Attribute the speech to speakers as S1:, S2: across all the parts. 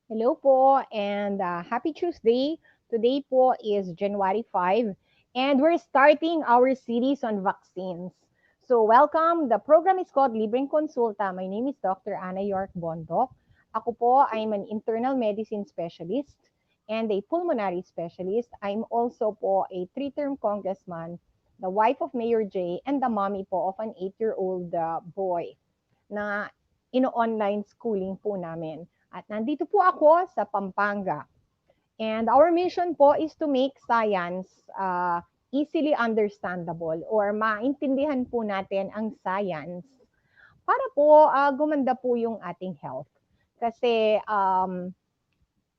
S1: Hello po and happy Tuesday. Today po is January 5 and we're starting our series on vaccines. So welcome. The program is called Libreng Consulta. My name is Dr. Ana York Bondok. Ako po, I'm an internal medicine specialist and a pulmonary specialist. I'm also po a three-term congressman, the wife of Mayor J, and the mommy po of an 8-year-old boy na ino-online schooling po namin. At nandito po ako sa Pampanga. And our mission po is to make science easily understandable or maintindihan po natin ang science para po gumanda po yung ating health. Kasi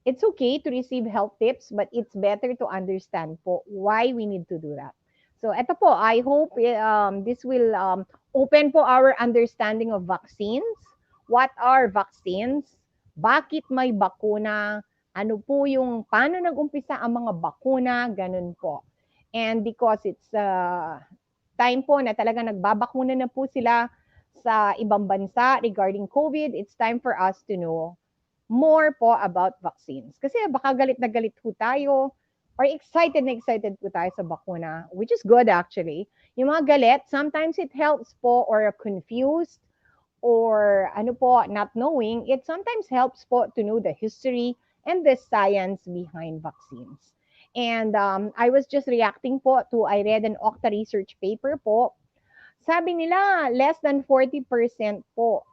S1: it's okay to receive health tips but it's better to understand po why we need to do that. So ito po, I hope this will open po our understanding of vaccines. What are vaccines? Bakit may bakuna? Ano po yung, paano nag-umpisa ang mga bakuna? Ganun po. And because it's time po na talaga nagbabakuna na po sila sa ibang bansa regarding COVID, it's time for us to know more po about vaccines. Kasi baka galit na galit po tayo or excited na excited po tayo sa bakuna, which is good actually. Yung mga galit, sometimes it helps po or confused or ano po, not knowing, it sometimes helps po to know the history and the science behind vaccines. And I was just reacting po to, I read an Okta research paper po. Sabi nila, less than 40% po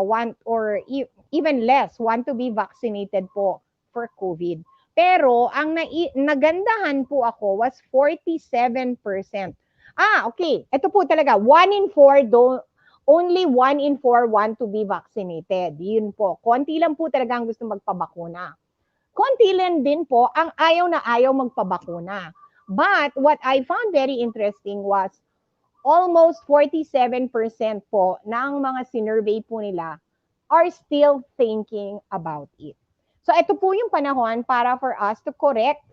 S1: want or even less want to be vaccinated po for COVID. Pero ang nagandahan po ako was 47%. Okay. Ito po talaga, 1 in 4 don't, only 1 in 4 want to be vaccinated. Yun po. Konti lang po talaga ang gusto magpabakuna. Konti lang din po ang ayaw na ayaw magpabakuna. But what I found very interesting was almost 47% po ng mga sinurvey po nila are still thinking about it. So ito po yung panahon para for us to correct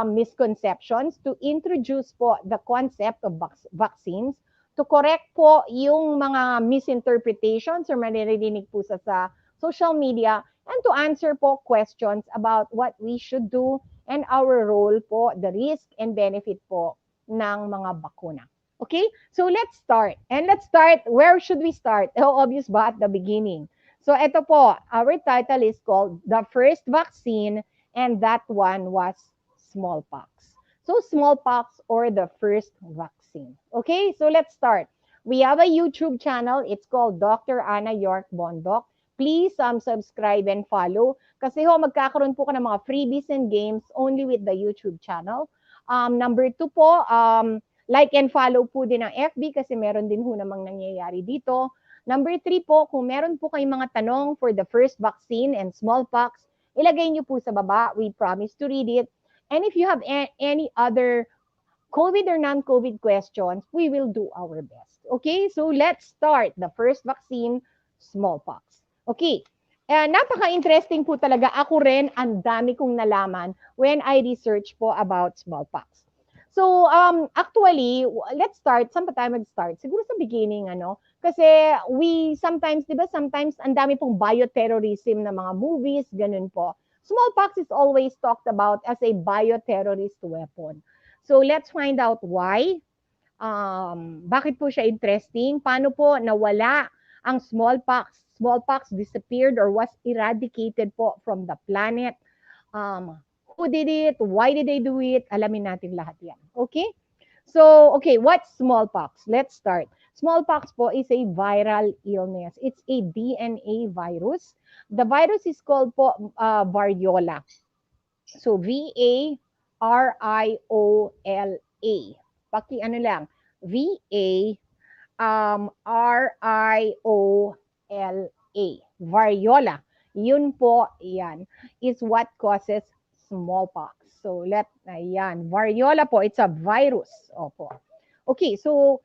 S1: misconceptions, to introduce po the concept of vaccines, to correct po yung mga misinterpretations or maririnig po sa social media, and to answer po questions about what we should do and our role po, the risk and benefit po ng mga bakuna. Okay? So let's start. And let's start, where should we start? Oh, obvious ba at the beginning? So ito po, our title is called The First Vaccine, and that one was smallpox. So smallpox or the first vaccine. Okay, so let's start. We have a YouTube channel. It's called Dr. Anna York Bondok. Please subscribe and follow. Kasi ho, magkakaroon po ka ng mga freebies and games only with the YouTube channel. Number two po, like and follow po din ang FB kasi meron din ho namang nangyayari dito. Number three po, kung meron po kayong mga tanong for the first vaccine and smallpox, ilagay niyo po sa baba. We promise to read it. And if you have any other COVID or non-COVID questions, we will do our best. Okay, so let's start the first vaccine, smallpox. Okay, napaka-interesting po talaga. Ako rin, ang dami kong nalaman when I research po about smallpox. So, actually, let's start. Saan ba tayo mag-start? Siguro sa beginning, ano? Kasi we sometimes, di ba, sometimes ang dami pong bioterrorism na mga movies, ganun po. Smallpox is always talked about as a bioterrorist weapon. So let's find out why. Bakit po siya interesting? Paano po nawala ang smallpox? Smallpox disappeared or was eradicated po from the planet. Who did it? Why did they do it? Alamin natin lahat yan. Okay? So, okay, what's smallpox? Let's start. Smallpox po is a viral illness. It's a DNA virus. The virus is called po variola. So, V-A-R-I-O-L-A. Paki ano lang, V-A-R-I-O-L-A. Variola. Yun po, yan, is what causes smallpox. So, ayan, variola po, it's a virus. Opo. Okay, so,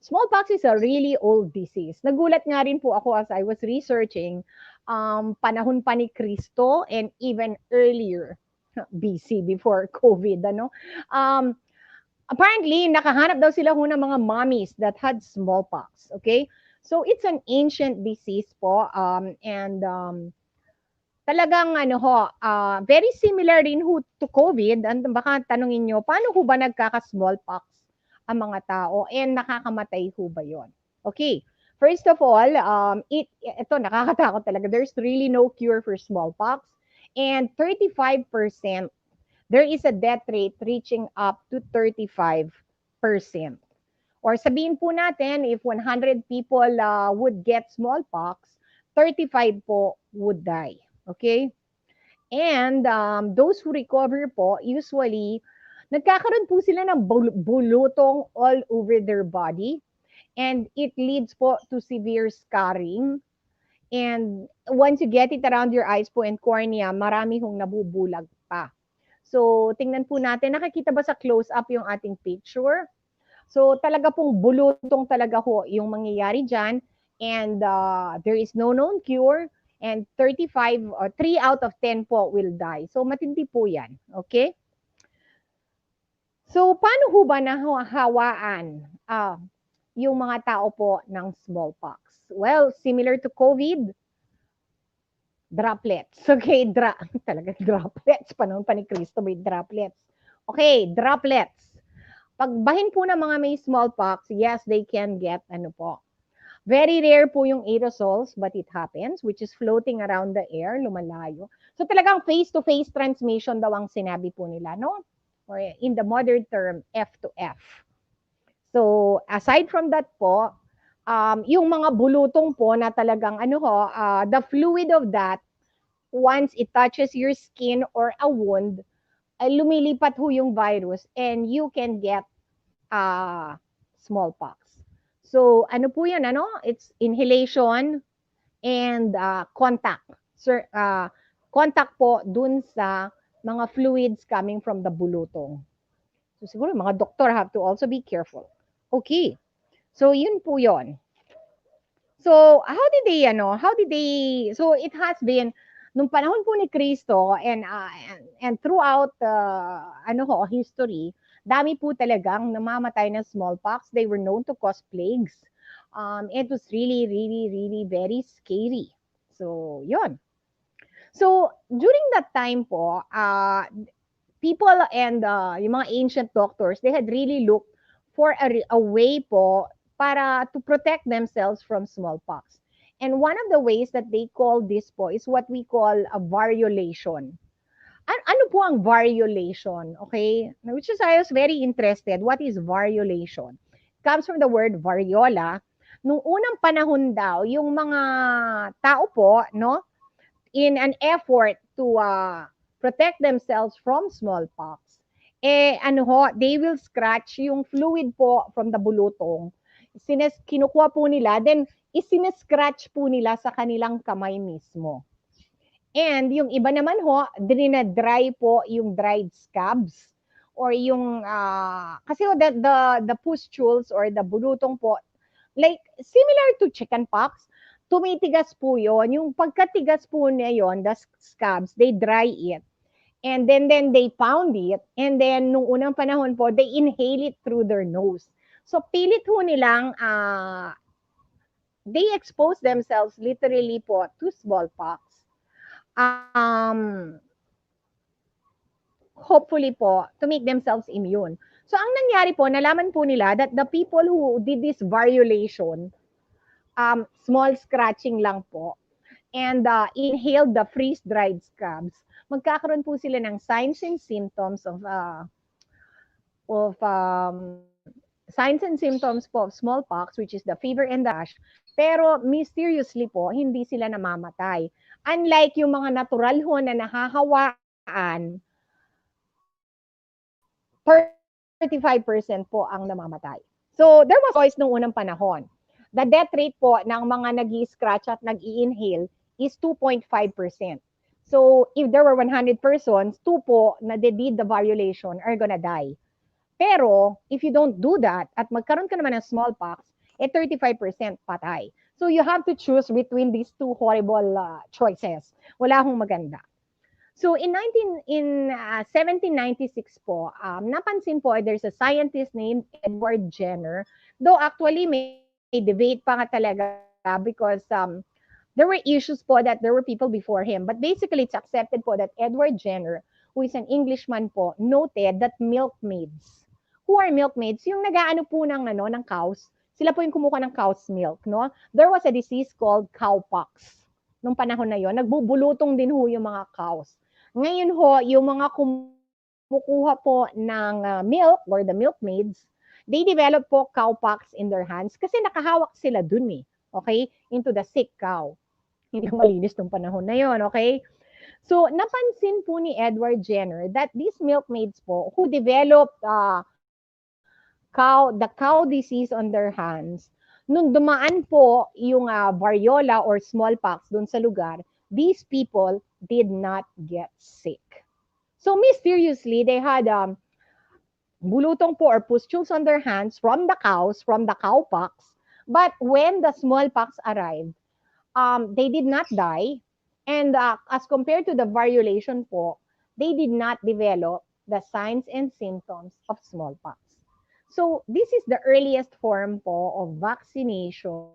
S1: smallpox is a really old disease. Nagulat nga rin po ako as I was researching, panahon pa ni Cristo and even earlier, BC, before COVID, ano? Apparently, nakahanap daw sila ng mga mummies that had smallpox, okay? So, it's an ancient disease po, and talagang ano ho, very similar rin ho to COVID. Baka tanungin nyo, paano ho ba nagkaka-smallpox ang mga tao and nakakamatay ho ba yon? Okay, first of all, ito nakakatakot talaga. There's really no cure for smallpox, and 35%, there is a death rate reaching up to 35%. Or sabihin po natin, if 100 people would get smallpox, 35 po would die. Okay? And those who recover po, usually, nagkakaroon po sila ng bulutong all over their body. And it leads po to severe scarring. And once you get it around your eyes po and cornea, marami hong nabubulag pa. So, tingnan po natin, nakikita ba sa close-up yung ating picture? So, talaga pong bulutong talaga ho yung mangyayari dyan. And there is no known cure. And 35 or 3 out of 10 po will die. So, matindi po yan. Okay? So, paano ho ba nahawaan yung mga tao po ng smallpox? Well, similar to COVID, droplets. Okay, talaga droplets. Panahon pa ni Cristo may droplets. Okay, droplets. Pagbahin po ng mga may smallpox, yes, they can get ano po. Very rare po yung aerosols, but it happens, which is floating around the air, lumalayo. So talagang face-to-face transmission daw ang sinabi po nila, no? Or in the modern term, F to F. So aside from that po, yung mga bulutong po na talagang ano ho, the fluid of that, once it touches your skin or a wound, lumilipat ho yung virus and you can get smallpox. So ano po yan, ano? It's inhalation and contact. Contact po dun sa mga fluids coming from the bulutong. So siguro mga doktor have to also be careful. Okay. So yun po yon. So how did they, so it has been, nung panahon po ni Kristo and throughout history, dami po talagang namamatay ng smallpox. They were known to cause plagues. It was really, really, really very scary. So, yun. So, during that time po, people and yung mga ancient doctors, they had really looked for a way po para to protect themselves from smallpox. And one of the ways that they call this po is what we call a variolation. Ano po ang variolation? Okay? Which is, I was very interested. What is variolation? It comes from the word variola. Nung unang panahon daw, yung mga tao po, no, in an effort to protect themselves from smallpox, they will scratch yung fluid po from the bulutong. Kinukuha po nila, then isinescratch po nila sa kanilang kamay mismo. And yung iba naman dry po yung dried scabs or yung kasi the pustules or the bulutong po, like similar to chickenpox, tumitigas po yon. Yung pagkatigas po niya yon, the scabs, they dry it. And then they pound it. And then nung unang panahon po, they inhale it through their nose. So pilit ho nilang they expose themselves literally po to smallpox. Hopefully po, to make themselves immune. So, ang nangyari po, nalaman po nila that the people who did this variolation, small scratching lang po, and inhaled the freeze-dried scabs, magkakaroon po sila ng signs and symptoms of smallpox, which is the fever and the rash. Pero mysteriously po, hindi sila namamatay. Unlike yung mga natural ho na nahahawaan, 35% po ang namamatay. So, there was choice nung unang panahon. The death rate po ng mga nag-i-scratch at nag-i-inhale is 2.5%. So, if there were 100 persons, 2 po na did the variolation are gonna die. Pero, if you don't do that, at magkaroon ka naman ng smallpox, 35% patay. So, you have to choose between these two horrible choices. Wala akong maganda. So in 1796 po, napansin po there's a scientist named Edward Jenner, though actually may debate pa nga talaga because there were issues po that there were people before him. But basically it's accepted po that Edward Jenner, who is an Englishman po, noted that milkmaids. Who are milkmaids? Yung nag-aano po ng cows. Sila po yung kumukuha ng cow's milk, no? There was a disease called cowpox. Nung panahon na yon, nagbubulutong din ho yung mga cows. Ngayon ho, yung mga kumukuha po ng milk or the milkmaids, they develop po cowpox in their hands kasi nakahawak sila dun okay, into the sick cow. Hindi malinis nung panahon na yon, okay? So, napansin po ni Edward Jenner that these milkmaids po who developed the cow disease on their hands, nung dumaan po yung variola or smallpox dun sa lugar, these people did not get sick. So mysteriously, they had bulutong po or pustules on their hands from the cows, from the cowpox. But when the smallpox arrived, they did not die. And as compared to the variolation po, they did not develop the signs and symptoms of smallpox. So this is the earliest form po of vaccination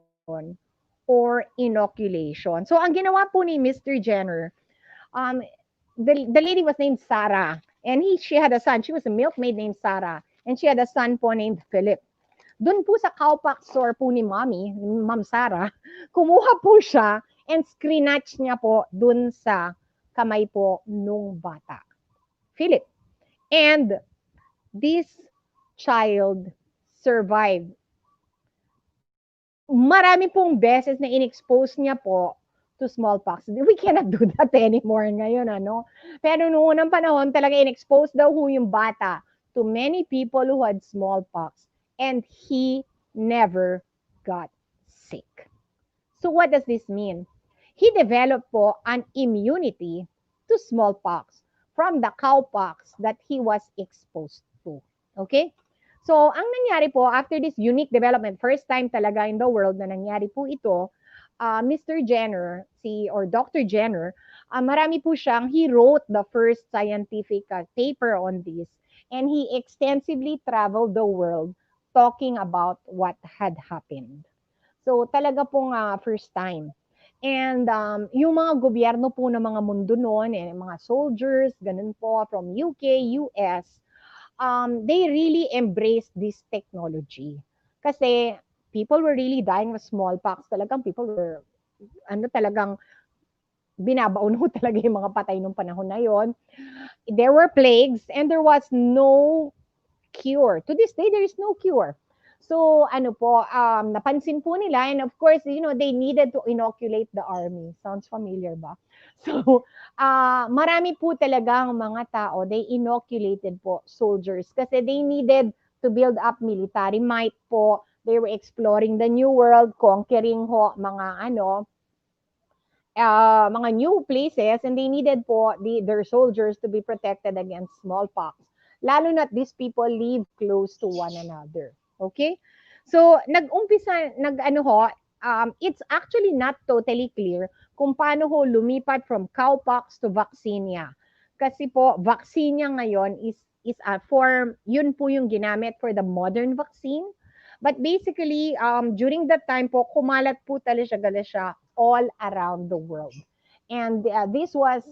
S1: or inoculation. So ang ginawa po ni Mr. Jenner, the lady was named Sarah, and she had a son. She was a milkmaid named Sarah, and she had a son po named Philip. Doon po sa cowpox store po ni Ma'am Sarah, kumuha po siya and screenatch niya po doon sa kamay po nung bata, Philip. And this child survived. Marami pong beses na in-expose niya po to smallpox. We cannot do that anymore ngayon, ano? Pero noong unang panahon, talaga in-expose daw ho yung bata to many people who had smallpox and he never got sick. So what does this mean? He developed po an immunity to smallpox from the cowpox that he was exposed to. Okay? So, ang nangyari po, after this unique development, first time talaga in the world na nangyari po ito, Mr. Jenner, or Dr. Jenner, marami po siyang, he wrote the first scientific paper on this, and he extensively traveled the world talking about what had happened. So, talaga pong first time. And yung mga gobyerno po ng mga mundo noon, mga soldiers, ganun po, from UK, US, they really embraced this technology. Kasi people were really dying of smallpox. Talagang people were, talagang binabaon ho talaga yung mga patay nung panahon na yon. There were plagues and there was no cure. To this day, there is no cure. So, napansin po nila, and of course, they needed to inoculate the army. Sounds familiar ba? So, marami po talagang mga tao, they inoculated po soldiers kasi they needed to build up military might po. They were exploring the new world, conquering ho mga new places, and they needed po their soldiers to be protected against smallpox. Lalo na these people live close to one another. Okay? So, it's actually not totally clear kung paano ho lumipat from cowpox to vaccinia. Kasi po, vaccinia ngayon is a form, yun po yung ginamit for the modern vaccine. But basically, during that time po, kumalat po talaga siya all around the world. And this was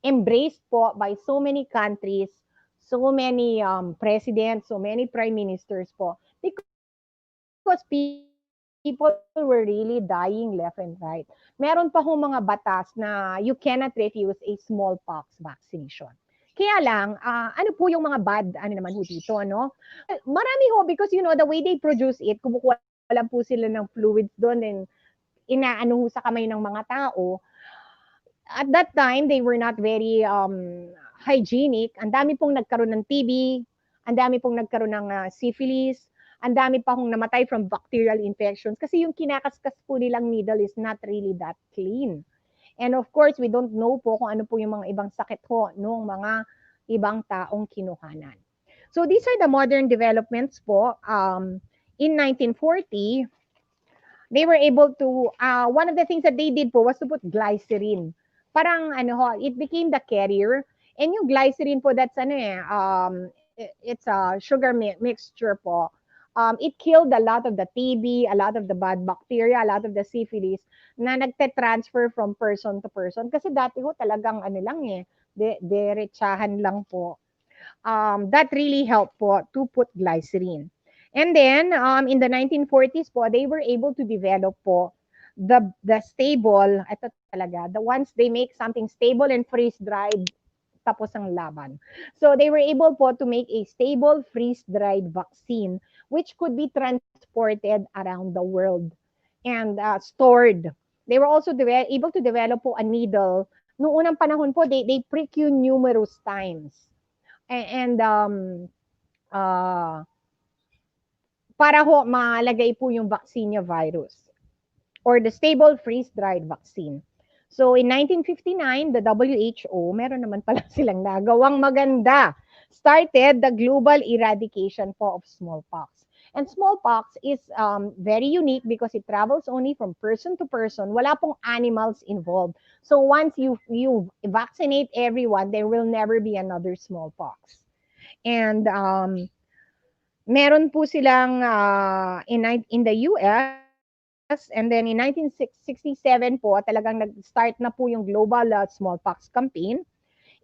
S1: embraced po by so many countries, so many presidents, so many prime ministers po, because people were really dying left and right. Meron pa hong mga batas na you cannot refuse a smallpox vaccination. Kaya lang, ano po yung mga bad, naman ho dito, no? Marami ho, because the way they produce it, kumukuha lang po sila ng fluids doon, and inaano ho sa kamay ng mga tao. At that time, they were not very hygienic. Ang dami pong nagkaroon ng TB, ang dami pong nagkaroon ng syphilis, ang dami pa hong namatay from bacterial infections kasi yung kinakaskas po nilang needle is not really that clean. And of course, we don't know po kung ano po yung mga ibang sakit ho nung mga ibang taong kinuhanan. So these are the modern developments po. In 1940, they were able to, one of the things that they did po was to put glycerin. Parang it became the carrier. And yung glycerin po, that's it's a sugar mixture po. It killed a lot of the TB, a lot of the bad bacteria, a lot of the syphilis na nagte-transfer from person to person. Kasi dati ho talagang lang derechahan lang po. That really helped po to put glycerin. And then, in the 1940s po, they were able to develop po the stable, ito talaga, the ones they make something stable and freeze-dried, tapos ang laban. So they were able po to make a stable freeze-dried vaccine which could be transported around the world and stored. They were also able to develop po a needle. Noong unang panahon po, they prick you numerous times. And uh, para ho malagay po yung vaccinia virus or the stable freeze-dried vaccine. So in 1959, the WHO, meron naman pala silang nagawang maganda, started the global eradication po of smallpox. And smallpox is very unique because it travels only from person to person. Wala pong animals involved. So once you vaccinate everyone, there will never be another smallpox. And meron po silang in the US, and then in 1967 po talagang nag-start na po yung global smallpox campaign.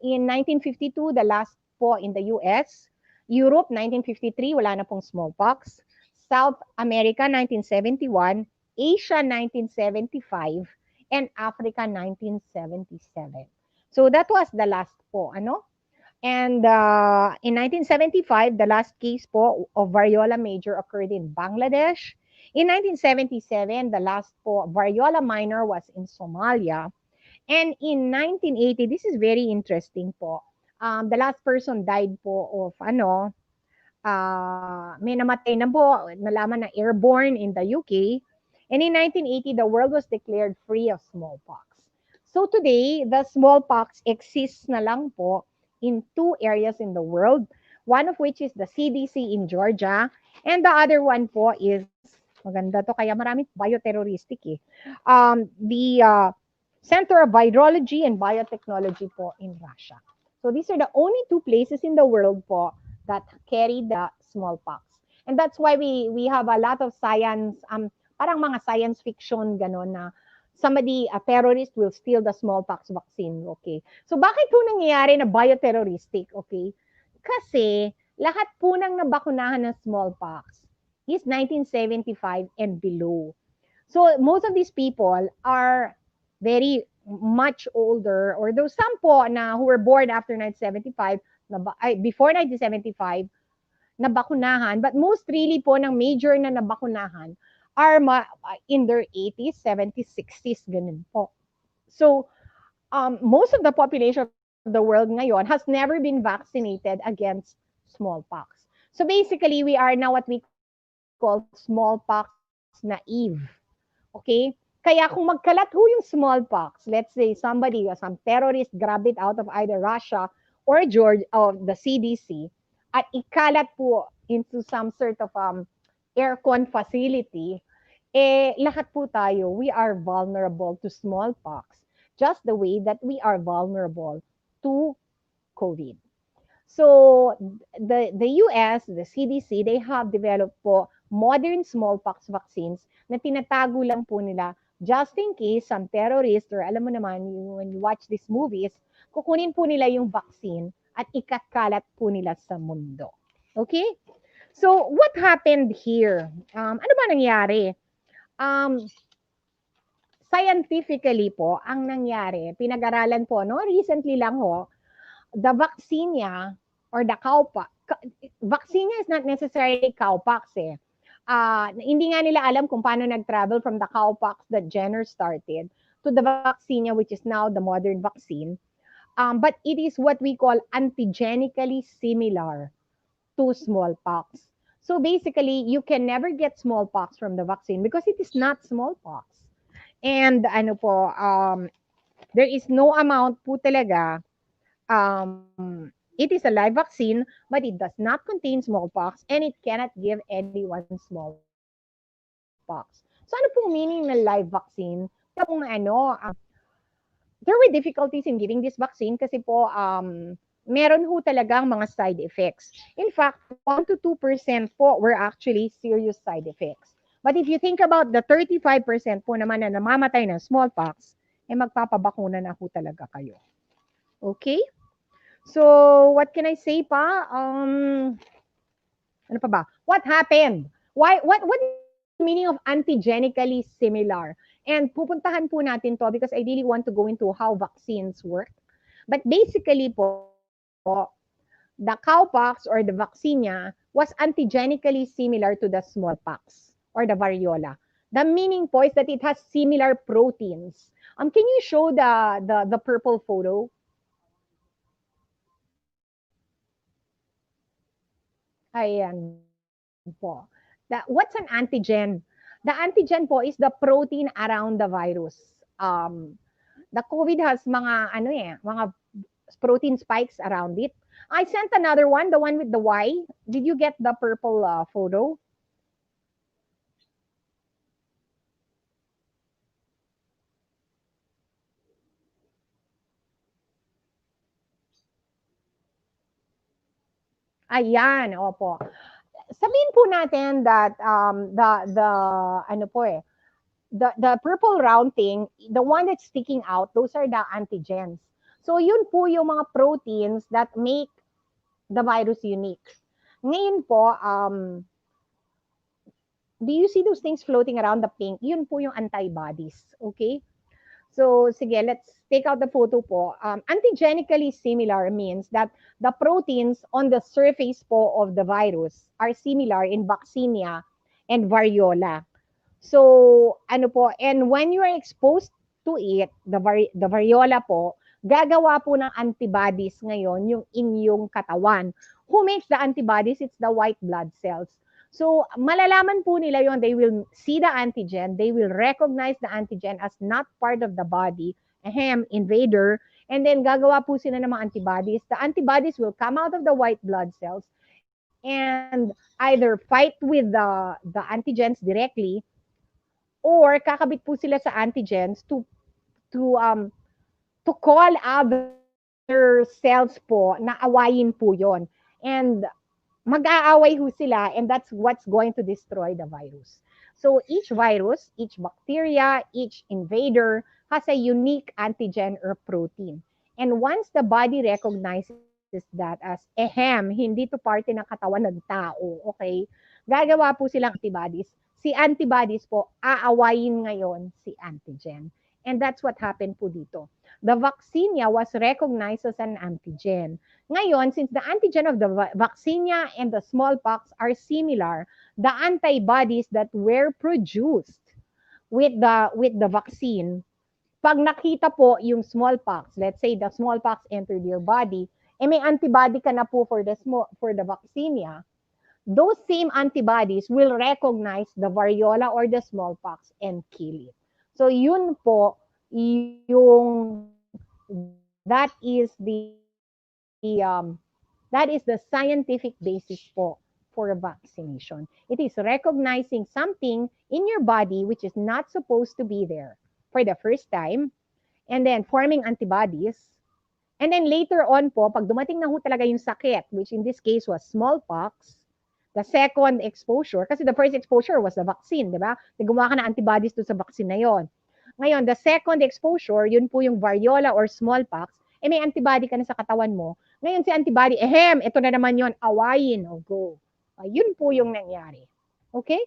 S1: In 1952, the last po in the US. Europe, 1953, wala na pong smallpox. South America, 1971. Asia, 1975. And Africa, 1977. So that was the last po, And in 1975, the last case po of variola major occurred in Bangladesh. In 1977, the last po variola minor was in Somalia. And in 1980, this is very interesting po. The last person died po of may namatay na po, nalaman na airborne in the UK. And in 1980, the world was declared free of smallpox. So today, the smallpox exists na lang po in two areas in the world. one of which is the CDC in Georgia, and the other one po is, maganda to, kaya maraming bioterroristic eh. The Center of Virology and Biotechnology po in Russia. So these are the only two places in the world po that carry the smallpox. And that's why we have a lot of science, parang mga science fiction ganon na somebody, a terrorist will steal the smallpox vaccine, okay? So bakit po nangyayari na bioterroristic, okay? Kasi lahat po ng nabakunahan ng smallpox is 1975 and below. So most of these people are very much older, or those some po na who were born after 1975, before 1975, nabakunahan, but most really po ng major na nabakunahan are in their 80s, 70s, 60s, ganun po. So, most of the population of the world ngayon has never been vaccinated against smallpox. So basically, we are now what we call smallpox naive. Okay? Kaya kung magkalat ho yung smallpox, let's say somebody, some terrorist grabbed it out of either Russia or Georgia, of the CDC, at ikalat po into some sort of aircon facility, lahat po tayo, we are vulnerable to smallpox, just the way that we are vulnerable to COVID. So the US, the CDC, they have developed po modern smallpox vaccines na tinatago lang po nila just in case some terrorist, or alam mo naman, when you watch these movies, kukunin po nila yung vaccine at ikakalat po nila sa mundo. Okay? So what happened here? Ano ba nangyari? Scientifically po, ang nangyari, pinag-aralan po, no? Recently lang ho, the vaccinia or the cowpox, vaccinia is not necessarily cowpox eh. Hindi nga nila alam kung paano nag-travel from the cowpox that Jenner started to the vaccinia, which is now the modern vaccine. But it is what we call antigenically similar to smallpox. So basically, you can never get smallpox from the vaccine because it is not smallpox. And ano po, there is no amount po talaga. It is a live vaccine, but it does not contain smallpox, and it cannot give anyone smallpox. So ano pong meaning ng live vaccine? There were difficulties in giving this vaccine kasi po meron ho talagang mga side effects. In fact, 1 to 2% po were actually serious side effects. But if you think about the 35% po naman na namamatay ng smallpox, magpapabakuna na ho talaga kayo. Okay? So, what can I say pa? Ano pa ba? What happened? What is the meaning of antigenically similar? And pupuntahan po natin to because I really want to go into how vaccines work. But basically po, the cowpox or the vaccinia was antigenically similar to the smallpox or the variola. The meaning po is that it has similar proteins. Can you show the purple photo? Ayan po. What's an antigen? The antigen po is the protein around the virus. The COVID has mga protein spikes around it. I sent another one, the one with the Y. Did you get the purple photo? Ayan, opo. Sabihin po natin that the ano po the purple round thing, the one that's sticking out, those are the antigens. So yun po yung mga proteins that make the virus unique. Ngayon po, do you see those things floating around the pink? Yun po yung antibodies. Okay? So, sige, let's take out the photo po. Antigenically similar means that the proteins on the surface po of the virus are similar in vaccinia and variola. So, ano po, and when you are exposed to it, the variola po, gagawa po ng antibodies ngayon yung inyong katawan. Who makes the antibodies? It's the white blood cells. So, malalaman po nila yon. They will see the antigen. They will recognize the antigen as not part of the body, invader, And then gagawa po sila ng mga antibodies. The antibodies will come out of the white blood cells and either fight with the antigens directly or kakabit po sila sa antigens to call other cells po na awayin po yon. And mag-aaway ho sila and that's what's going to destroy the virus. So each virus, each bacteria, each invader has a unique antigen or protein. And once the body recognizes that as, hindi to parte ng katawan ng tao, okay, gagawa po silang antibodies. Si antibodies po, aawayin ngayon si antigen. And that's what happened po dito. The vaccinia was recognized as an antigen. Ngayon, since the antigen of the vaccinia and the smallpox are similar, the antibodies that were produced with the vaccine, pag nakita po yung smallpox, let's say the smallpox entered your body, may antibody ka na po for the vaccinia, those same antibodies will recognize the variola or the smallpox and kill it. So yun po that is that is the scientific basis po for vaccination. It is recognizing something in your body which is not supposed to be there for the first time, and then forming antibodies. And then later on po, pag dumating na ho talaga yung sakit, which in this case was smallpox, the second exposure, kasi the first exposure was the vaccine, di ba? Gumawa ka na antibodies to sa vaccine na yon. Ngayon, the second exposure, yun po yung variola or smallpox, may antibody ka na sa katawan mo. Ngayon si antibody, ito na naman yon, awayin o go. Yun po yung nangyari. Okay?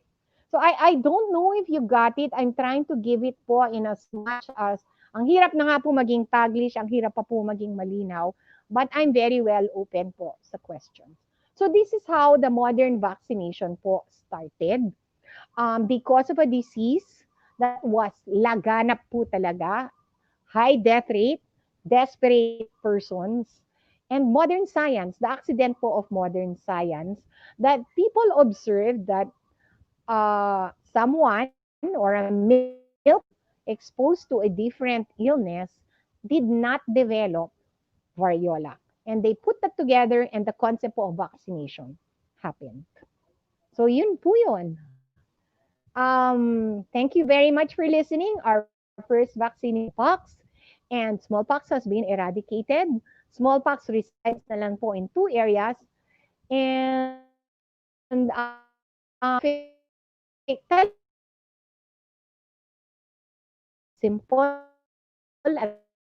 S1: So I don't know if you got it. I'm trying to give it po in as much as, ang hirap na nga po maging Taglish, ang hirap pa po maging malinaw, but I'm very well open po sa questions. So this is how the modern vaccination po started. Because of a disease that was laganap po talaga, high death rate, desperate persons, and modern science, the accident po of modern science, that people observed that someone or a milk exposed to a different illness did not develop variola. And they put that together and the concept of vaccination happened. So yun po yun. Thank you very much for listening. Our first vaccine is smallpox. And smallpox has been eradicated. Smallpox resides na lang po in 2 areas. And simple.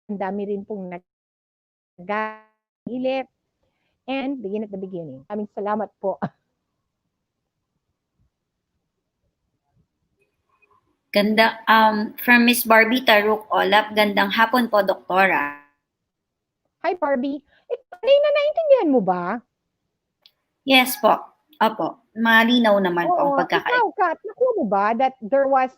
S1: Ang dami rin pong nagalit. And begin at the beginning. Maraming salamat po.
S2: Ganda, from Miss Barbie Taruk Olap, gandang hapon po, Doktora.
S1: Hi, Barbie. Naintindihan mo ba?
S2: Yes po. Opo. Malinaw naman po ang
S1: Ikaw, Kat, nakuha mo ba that there was,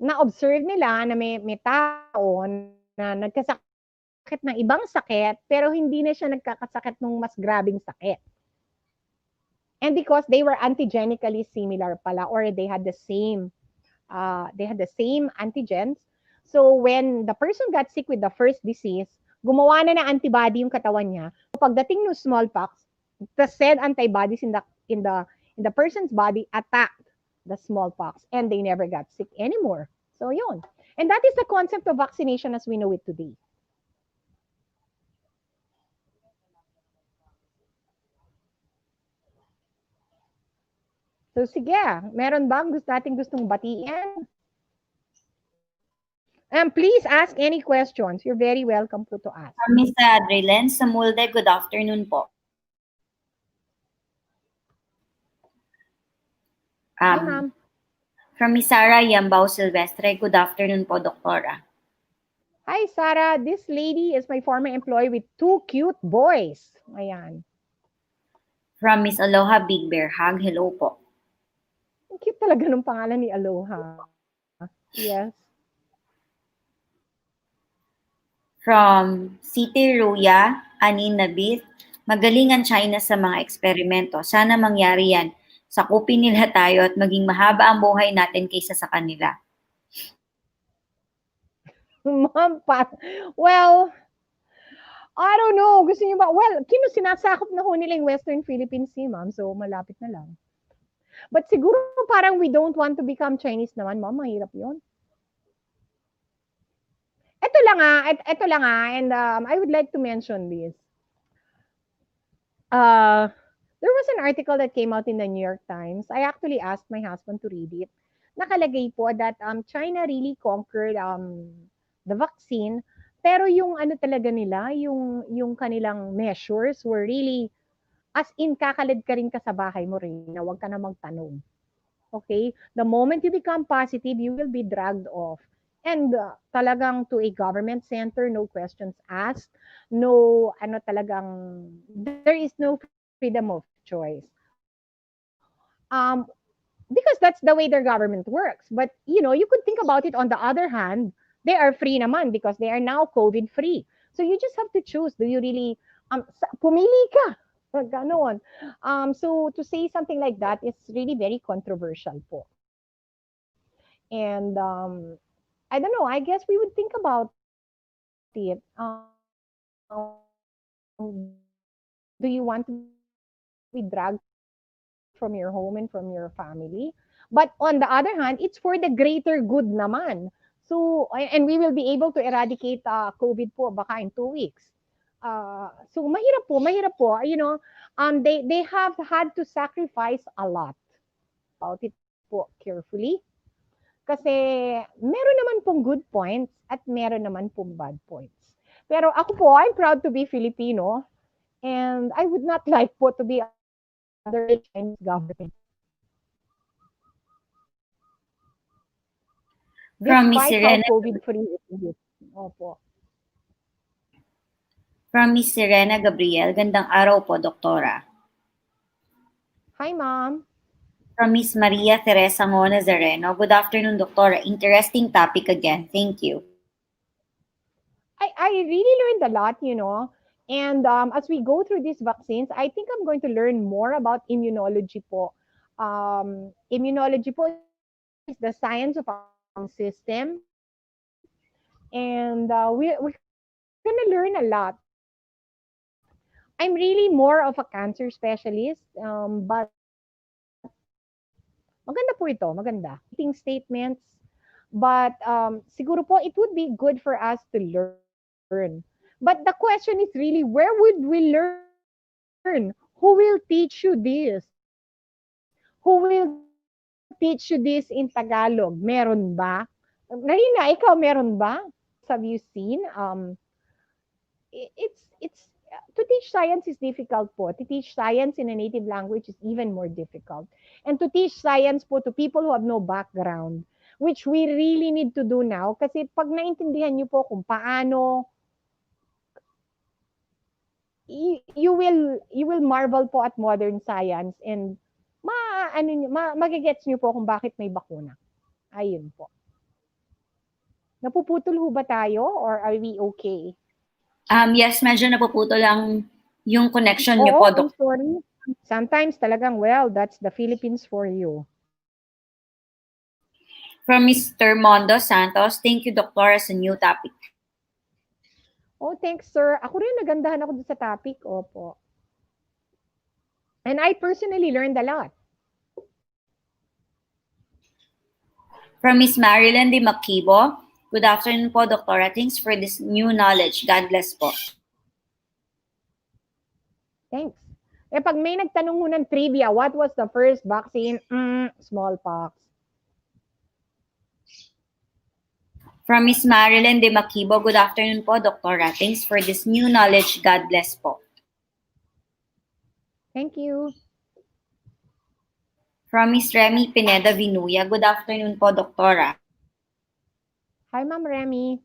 S1: na-observe nila na may tao na nagkasakit ng ibang sakit, pero hindi na siya nagkakasakit ng mas grabing sakit. And because they were antigenically similar pala, or they had the same antigens. So when the person got sick with the first disease, gumawa na ng antibody yung katawan niya. So pagdating ng smallpox, the said antibodies in the person's body attacked the smallpox and they never got sick anymore. So yun. And that is the concept of vaccination as we know it today. So sige, meron bang gustong batiin? And please ask any questions. You're very welcome po to ask.
S2: Miss Adrilen Samulde, good afternoon po.
S1: Hi, ma'am.
S2: From Miss Sarah Yambao Silvestre, good afternoon po, Doktora.
S1: Hi, Sarah. This lady is my former employee with 2 cute boys. Ayan.
S2: From Miss Aloha Big Bear Hug, hello po.
S1: Ang cute talaga ng pangalan ni Aloha. Yes.
S2: From City Ruya, Anin Nabith, magaling ang China sa mga eksperimento. Sana mangyari yan. Sakupin nila tayo at maging mahaba ang buhay natin kaysa sa kanila.
S1: Ma'am, well, I don't know, gusto niyo ba? Well, sinasakop na ho nila yung Western Philippine Sea, ma'am. So, malapit na lang. But siguro parang we don't want to become Chinese naman, ma'am. Mahirap yun. Ito lang and I would like to mention this. Uh, there was an article that came out in the New York Times. I actually asked my husband to read it. Nakalagay po that China really conquered the vaccine, pero yung ano talaga nila, yung kanilang measures were really as in kakalad ka rin ka sa bahay mo rin na wag ka na magtanong. Okay? The moment you become positive, you will be dragged off. And talagang to a government center, no questions asked, no ano talagang there is no freedom of choice. Um because that's the way their government works. But you know, you could think about it on the other hand, they are free naman because they are now COVID free. So you just have to choose. Do you really pumili ka? Ganon. So to say something like that is really very controversial po. And I don't know. I guess we would think about it. Do you want to be dragged from your home and from your family? But on the other hand, it's for the greater good naman. So, and we will be able to eradicate COVID po baka in 2 weeks. So mahirap po, mahirap po. They have had to sacrifice a lot. Think about it po carefully. Kasi meron naman pong good points at meron naman pong bad points. Pero ako po, I'm proud to be Filipino and I would not like po to be under a Chinese government.
S2: From Miss
S1: Despite how
S2: Serena,
S1: COVID-free it is. Opo.
S2: from Miss Serena Gabriel, gandang araw po, Doktora.
S1: Hi, ma'am.
S2: From Miss Maria Teresa Ngo Nazareno, good afternoon, Doktora. Interesting topic again. Thank you.
S1: I really learned a lot, you know. And as we go through these vaccines, I think I'm going to learn more about immunology po. Immunology po is the science of our immune system. And we're going to learn a lot. I'm really more of a cancer specialist, but maganda po ito, maganda. Making statements, but siguro po it would be good for us to learn. But the question is really, where would we learn? Who will teach you this? Who will teach you this in Tagalog? Meron ba? Narina, ikaw meron ba? What books have you seen? It's to teach science is difficult po. To teach science in a native language is even more difficult. And to teach science po to people who have no background, which we really need to do now kasi pag naintindihan niyo po kung paano you will marvel po at modern science and magigets niyo po kung bakit may bakuna. Ayun po. Napuputol ho ba tayo or are we okay?
S2: Yes, medyo napuputol lang yung connection niyo
S1: Oo,
S2: po,
S1: I'm
S2: Dok.
S1: sorry. Sometimes talagang, well, that's the Philippines for you.
S2: From Mr. Mondo Santos, thank you, Doktora, sa new topic.
S1: Oh, thanks, sir. Ako rin, nagandahan ako dun sa topic. Opo. And I personally learned a lot.
S2: From Miss Marilyn de Makibo, good afternoon po, Doktora. Thanks for this new knowledge. God bless po.
S1: Thanks. Pag may nagtanong ho ng trivia, what was the first vaccine? Smallpox.
S2: From Miss Marilyn de Makibo, good afternoon po, Doktora. Thanks for this new knowledge. God bless po.
S1: Thank you.
S2: From Miss Remy Pineda Vinuya, good afternoon po, Doktora.
S1: Hi, Ma'am Remy.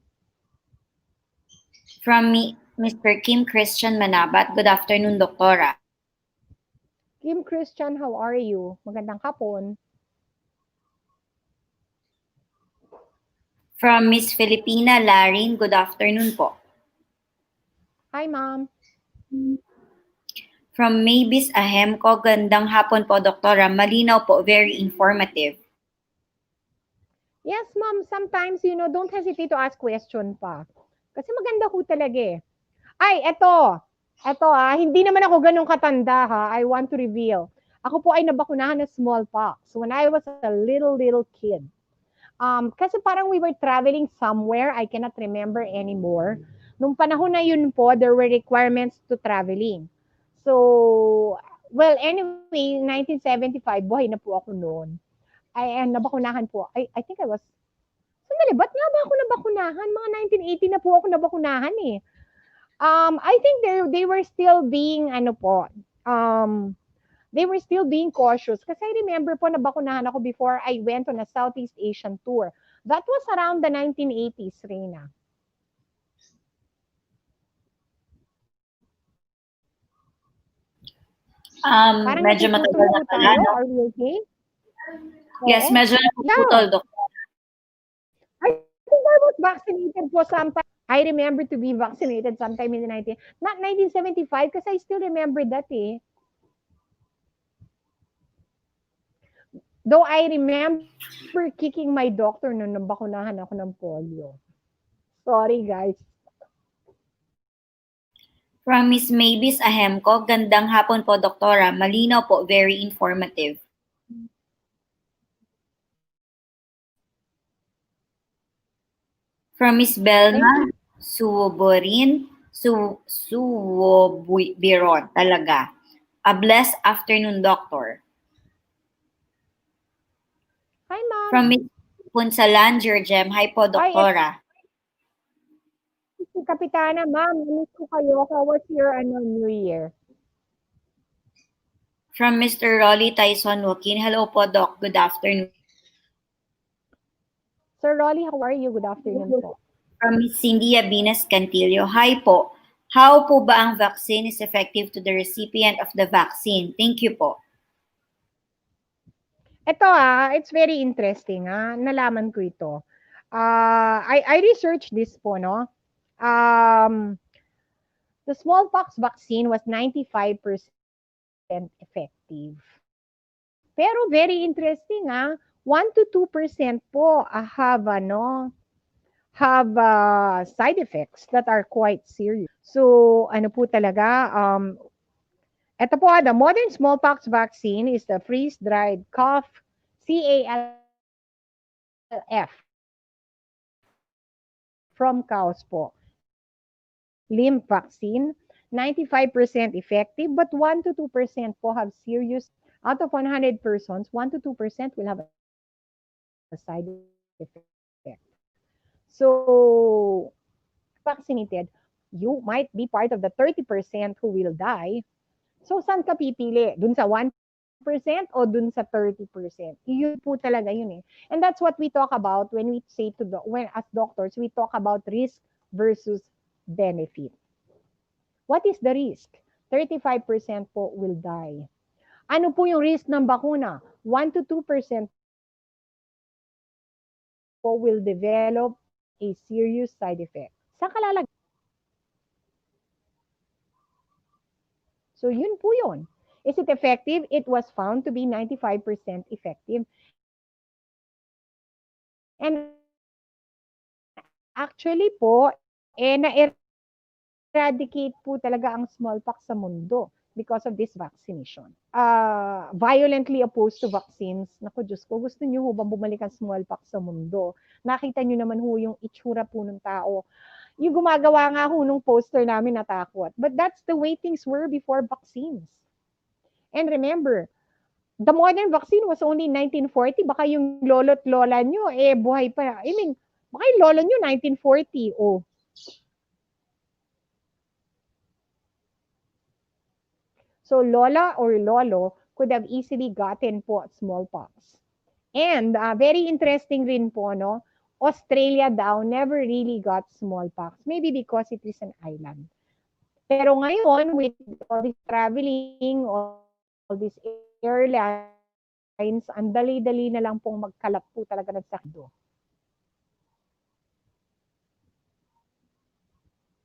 S2: From Mr. Kim Christian Manabat, good afternoon, Doktora.
S1: Kim Christian, how are you? Magandang hapon.
S2: From Miss Filipina Larin, good afternoon po.
S1: Hi, Ma'am.
S2: From Maybis Ahemco, gandang hapon po, Doktora. Malinaw po, very informative.
S1: Yes, Ma'am. Sometimes, don't hesitate to ask question pa. Kasi maganda ho talaga eh. Ay, hindi naman ako ganun katanda ha. I want to reveal. Ako po ay nabakunahan ng smallpox when I was a little kid. Kasi parang we were traveling somewhere, I cannot remember anymore. Nung panahon na yun po, there were requirements to traveling. So, well, anyway, 1975, buhay na po ako noon. And nabakunahan po. I think I was, sandali, ba't nga ba ako nabakunahan? Mga 1980 na po ako nabakunahan eh. I think they were still being, um, they were still being cautious. Kasi I remember po nabakunahan ako before I went on a Southeast Asian tour. That was around the 1980s, Reina. Parang
S2: Medyo
S1: napuputol
S2: matagal
S1: po
S2: na pala,
S1: tayo.
S2: no?
S1: Are we okay?
S2: Yes,
S1: Oo.
S2: medyo napuputol,
S1: Yeah.
S2: Dok.
S1: I think I was vaccinated po sometime. I remember to be vaccinated sometime in the 1975 because I still remember that eh. Though I remember kicking my doctor nung nabakunahan ako ng polio. Sorry guys.
S2: From Miss Mavis Ahemco, gandang hapon po, Doktora. Malinaw po, very informative. From Miss
S1: Thank
S2: Belma
S1: you.
S2: Suwoborin, Suwobiron, talaga. A blessed afternoon, Doctor.
S1: Hi ma'am.
S2: From Miss Punsalan, Jerjem, hi po,
S1: Ay, ito
S2: Doktora.
S1: si Kapitana, ma'am. Namiss ko kayo. How was your New Year?
S2: From Mr. Rolly Tyson Joaquin, hello po, Doc. Good afternoon.
S1: Sir Rolly, how are you? Good afternoon po.
S2: From Miss Cindy Abinas Cantillo, hi po. How po ba ang vaccine is effective to the recipient of the vaccine? Thank you po.
S1: Ito it's very interesting nalaman ko ito. I researched this po, no? Um, the smallpox vaccine was 95% effective. Pero very interesting 1 to 2% po have side effects that are quite serious. So, ano po talaga, ito po, the modern smallpox vaccine is the freeze-dried cough, CALF, from cows po. Lymph vaccine, 95% effective, but 1 to 2% po have serious, out of 100 persons, 1 to 2% will have a side effect. So, vaccinated, you might be part of the 30% who will die. So, saan ka pipili? Dun sa 1% o dun sa 30%? Yun po talaga yun eh. And that's what we talk about when we say when as doctors, we talk about risk versus benefit. What is the risk? 35% po will die. Ano po yung risk ng bakuna? 1 to 2% po will develop a serious side effect. Saan ka lalagay? So yun po yun. Is it effective? It was found to be 95% effective. And actually po, na-eradicate po talaga ang smallpox sa mundo because of this vaccination. Violently opposed to vaccines. Naku, Diyos ko, gusto niyo ho bang bumalik ang smallpox sa mundo? Nakita niyo naman ho yung itsura po ng tao. Yung gumagawa nga ho nung poster namin natakot. But that's the way things were before vaccines. And remember, the modern vaccine was only 1940. Baka yung lolo't lola nyo, buhay pa. I mean, baka yung lolo nyo 1940. Oh. So lola or lolo could have easily gotten po smallpox. And very interesting rin po, no? Australia daw never really got smallpox. Maybe because it is an island. Pero ngayon, with all this traveling, all these airlines, ang dali-dali na lang pong magkalat po talaga ng sakit.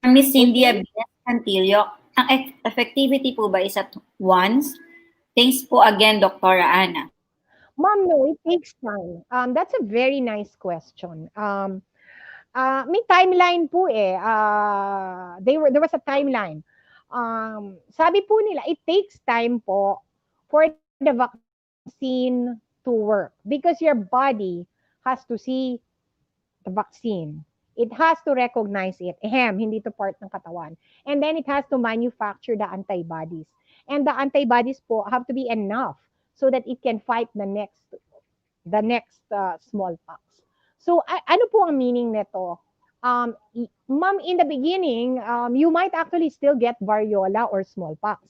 S2: From Miss Cindy
S1: Okay?
S2: Abinas Cantillo, ang effectivity po ba is at once? Thanks po again, Doktora Ana.
S1: Ma'am, no, it takes time. That's a very nice question. May timeline po eh. There was a timeline. Sabi po nila, it takes time po for the vaccine to work because your body has to see the vaccine. It has to recognize it. Ahem, hindi to part ng katawan. And then it has to manufacture the antibodies. And the antibodies po have to be enough so that it can fight the next smallpox. So ano po ang meaning nito? Ma'am, in the beginning, you might actually still get variola or smallpox.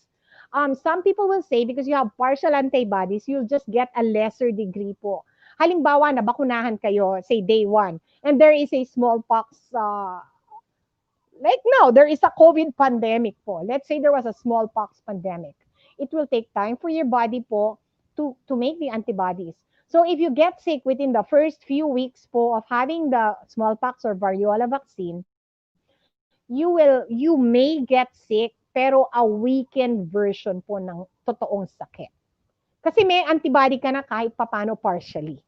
S1: Some people will say because you have partial antibodies, you'll just get a lesser degree po. Halimbawa, nabakunahan kayo, say day one, and there is a smallpox like now, there is a COVID pandemic po. Let's say there was a smallpox pandemic. It will take time for your body po to make the antibodies. So if you get sick within the first few weeks po of having the smallpox or variola vaccine, you may get sick pero a weakened version po ng totoong sakit. Kasi may antibody ka na kahit papano partially.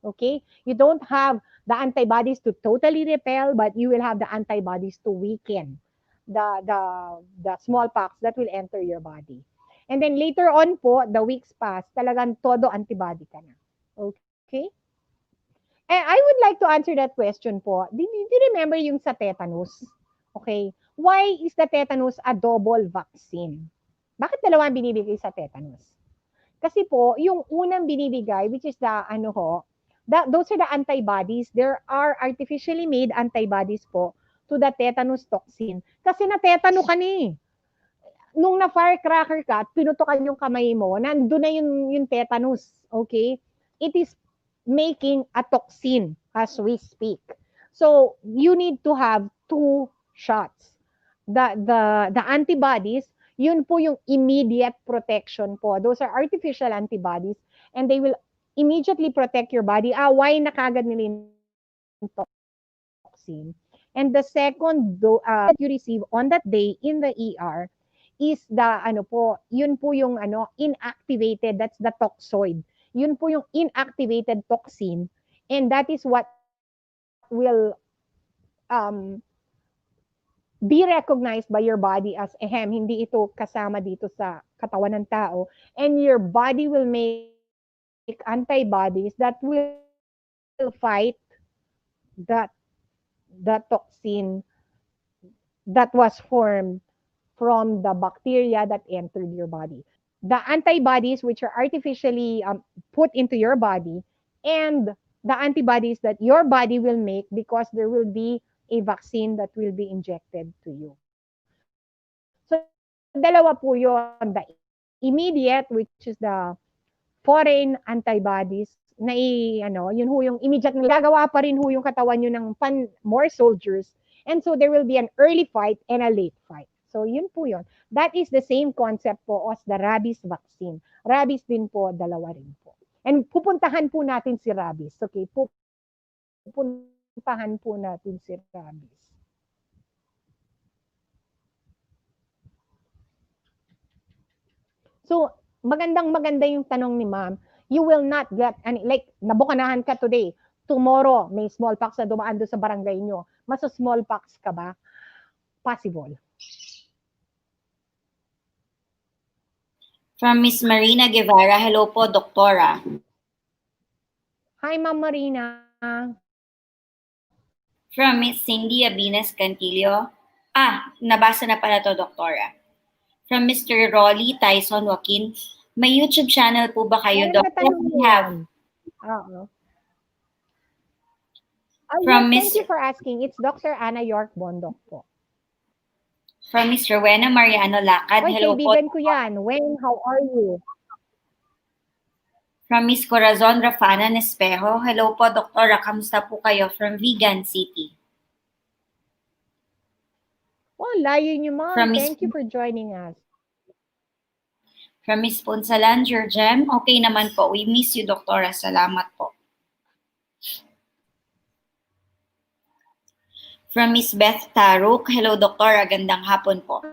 S1: Okay? You don't have the antibodies to totally repel, but you will have the antibodies to weaken the smallpox that will enter your body. And then later on po, the weeks pass, talagang todo antibody ka na. Okay? And I would like to answer that question po. Did you remember yung sa tetanus? Okay. Why is the tetanus a double vaccine? Bakit dalawa ang binibigay sa tetanus? Kasi po, yung unang binibigay, which is the, those are the antibodies. There are artificially made antibodies po to the tetanus toxin. Kasi na-tetano ka ni. Nung na-firecracker ka at pinutukan yung kamay mo, nandun na yung tetanus. Okay? It is making a toxin as we speak. So, you need to have 2 shots. The antibodies, yun po yung immediate protection po. Those are artificial antibodies and they will immediately protect your body. Why na kagad nila yung toxin? And the second that you receive on that day in the ER is the yun po yung inactivated, that's the toxoid. Yun po yung inactivated toxin and that is what will um be recognized by your body as hindi ito kasama dito sa katawan ng tao, and your body will make antibodies that will fight that the toxin that was formed from the bacteria that entered your body. The antibodies which are artificially put into your body and the antibodies that your body will make because there will be a vaccine that will be injected to you. So dalawa po yun, the immediate, which is the foreign antibodies na yun ho yung immediate nagagawa pa rin ho yung katawan nyo ng more soldiers. And so there will be an early fight and a late fight. So yun po yun. That is the same concept po as the rabies vaccine. Rabies din po, dalawa rin po. And pupuntahan po natin si rabies. Okay, pupuntahan po natin si rabies. So, maganda yung tanong ni ma'am. You will not get, like, nabukanahan ka today. Tomorrow, may smallpox na dumaan doon sa barangay nyo. Maso-smallpox ka ba? Possible.
S2: From Miss Marina Guevara, hello po, Doktora.
S1: Hi, Ma'am Marina.
S2: From Miss Cindy Abines Cantillo, nabasa na pala to, Doktora. From Mr. Rolly Tyson Joaquin, may YouTube channel po ba kayo,
S1: Ano
S2: Dok?
S1: naman tanong
S2: We
S1: mo
S2: have.
S1: yan? Oo.
S2: From
S1: Yes, thank
S2: Miss
S1: you for asking. It's Dr. Ana York Bondok po.
S2: From Miss Rowena Mariano Lakad,
S1: Oy,
S2: hello po.
S1: kaibigan ko yan. When, how are you?
S2: From Miss Corazon Rafana Nespejo, hello po, Doktora. Kamusta po kayo? From Vegan City.
S1: Oh, layo nyo, ma'am.
S2: From Miss
S1: Thank you for joining us.
S2: From Miss Punsalan, Gem, okay naman po. We miss you, Doktora. Salamat po. From Miss Beth Taruk, hello, Doktora. Gandang hapon po.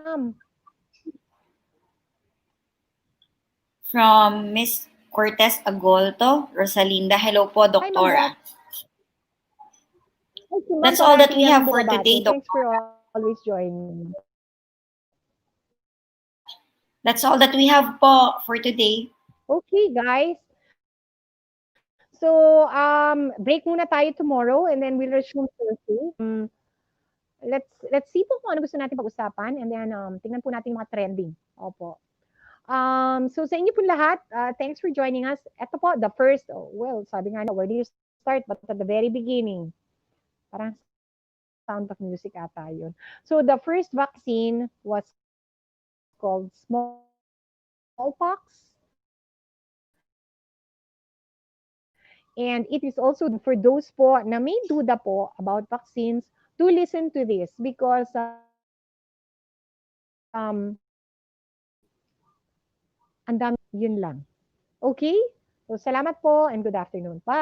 S2: From Miss Cortez Agolto, Rosalinda, hello po, Doktora. That's
S1: Ma'am
S2: all that we
S1: Parating
S2: have
S1: yan
S2: for today,
S1: bumabati.
S2: Doctor.
S1: Thanks for always joining.
S2: That's all that we have po for today.
S1: Okay, guys. So, break muna tayo tomorrow and then we'll resume Thursday. Let's see po kung ano gusto natin pag-usapan and then tingnan po natin yung mga trending. Opo. So sa inyo po lahat, thanks for joining us. Ito po, the first, sabi nga nila, where do you start? But at the very beginning, parang sound of music ata yun. So the first vaccine was called smallpox. And it is also the most common and it is also for those po na may duda po about vaccines to listen to this because ang dami yun lang. Okay? So salamat po and good afternoon. Bye.